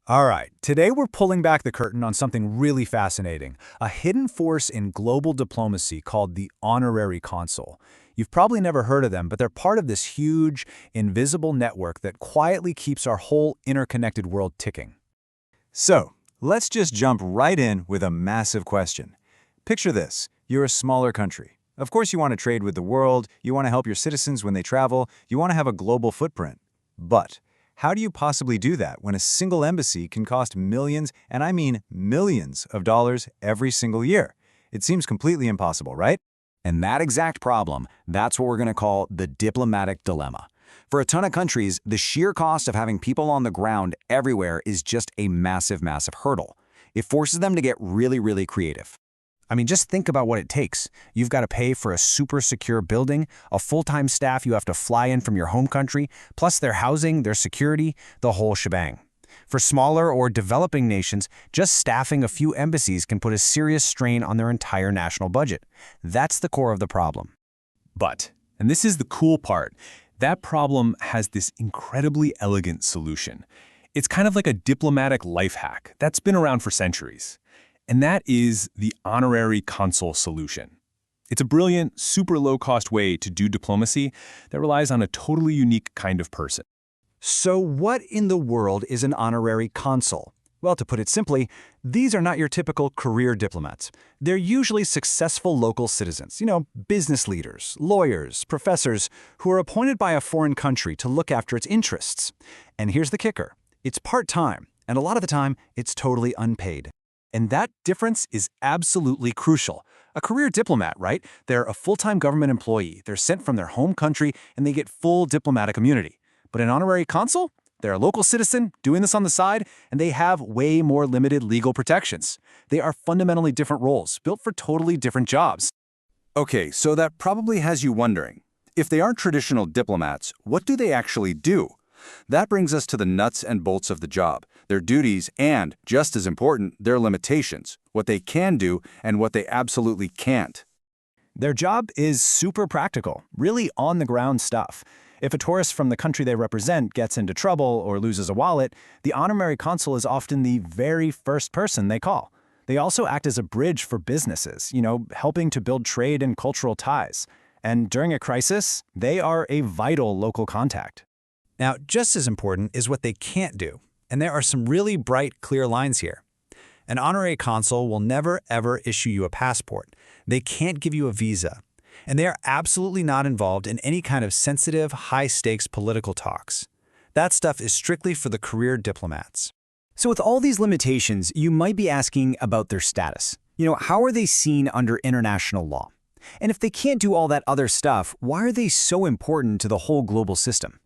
All right, today we're pulling back the curtain on something really fascinating, a hidden force in global diplomacy called the Honorary Consul. You've probably never heard of them, but they're part of this huge, invisible network that quietly keeps our whole interconnected world ticking. So, let's just jump right in with a massive question. Picture this, you're a smaller country. Of course you want to trade with the world, you want to help your citizens when they travel, you want to have a global footprint. But how do you possibly do that when a single embassy can cost millions, and I mean millions of dollars every single year? It seems completely impossible, right? And that exact problem, that's what we're going to call the diplomatic dilemma. For a ton of countries, the sheer cost of having people on the ground everywhere is just a massive, massive hurdle. It forces them to get really creative. I mean, just think about what it takes. You've got to pay for a super secure building, a full-time staff you have to fly in from your home country, plus their housing, their security, the whole shebang. For smaller or developing nations, just staffing a few embassies can put a serious strain on their entire national budget. That's the core of the problem. But, and this is the cool part, that problem has this incredibly elegant solution. It's kind of like a diplomatic life hack that's been around for centuries. And that is the honorary consul solution. It's a brilliant, super low-cost way to do diplomacy that relies on a totally unique kind of person. So what in the world is an honorary consul? Well, to put it simply, these are not your typical career diplomats. They're usually successful local citizens, business leaders, lawyers, professors, who are appointed by a foreign country to look after its interests. And here's the kicker. It's part-time, and a lot of the time, it's totally unpaid. And that difference is absolutely crucial. A career diplomat, right? They're a full-time government employee. They're sent from their home country, and they get full diplomatic immunity. But an honorary consul? They're a local citizen doing this on the side, and they have way more limited legal protections. They are fundamentally different roles, built for totally different jobs. Okay, so that probably has you wondering, if they aren't traditional diplomats, what do they actually do? That brings us to the nuts and bolts of the job, their duties and, just as important, their limitations, what they can do and what they absolutely can't. Their job is super practical, really on-the-ground stuff. If a tourist from the country they represent gets into trouble or loses a wallet, the honorary consul is often the very first person they call. They also act as a bridge for businesses, helping to build trade and cultural ties. And during a crisis, they are a vital local contact. Now, just as important is what they can't do. And there are some really bright, clear lines here. An honorary consul will never, ever issue you a passport. They can't give you a visa. And they are absolutely not involved in any kind of sensitive, high-stakes political talks. That stuff is strictly for the career diplomats. So with all these limitations, you might be asking about their status. How are they seen under international law? And if they can't do all that other stuff, why are they so important to the whole global system?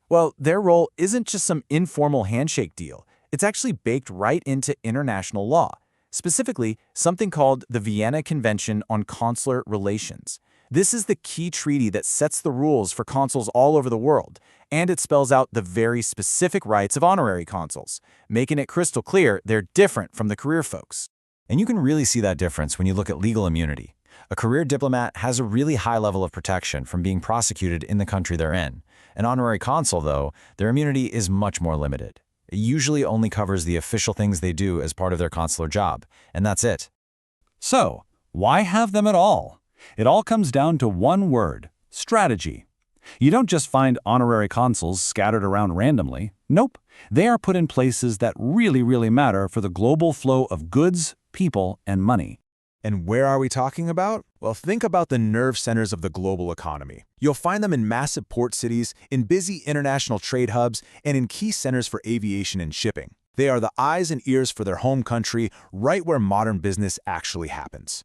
Well, their role isn't just some informal handshake deal. It's actually baked right into international law, specifically something called the Vienna Convention on Consular Relations. This is the key treaty that sets the rules for consuls all over the world, and it spells out the very specific rights of honorary consuls, making it crystal clear they're different from the career folks. And you can really see that difference when you look at legal immunity. A career diplomat has a really high level of protection from being prosecuted in the country they're in. An honorary consul, though, their immunity is much more limited. It usually only covers the official things they do as part of their consular job, and that's it. So, why have them at all? It all comes down to one word: strategy. You don't just find honorary consuls scattered around randomly. Nope. They are put in places that really matter for the global flow of goods, people, and money. And where are we talking about? Well, think about the nerve centers of the global economy. You'll find them in massive port cities, in busy international trade hubs, and in key centers for aviation and shipping. They are the eyes and ears for their home country, right where modern business actually happens.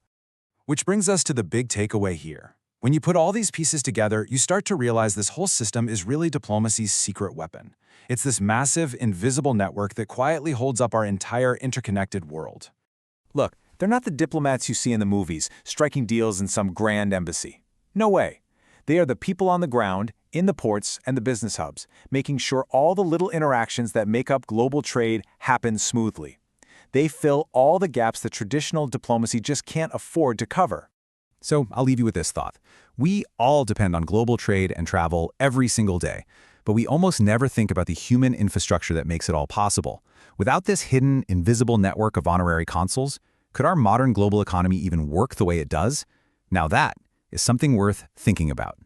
Which brings us to the big takeaway here. When you put all these pieces together, you start to realize this whole system is really diplomacy's secret weapon. It's this massive, invisible network that quietly holds up our entire interconnected world. Look, they're not the diplomats you see in the movies, striking deals in some grand embassy. No way. They are the people on the ground, in the ports and the business hubs, making sure all the little interactions that make up global trade happen smoothly. They fill all the gaps that traditional diplomacy just can't afford to cover. So I'll leave you with this thought. We all depend on global trade and travel every single day. but we almost never think about the human infrastructure that makes it all possible. Without this hidden, invisible network of honorary consuls, could our modern global economy even work the way it does? Now that is something worth thinking about.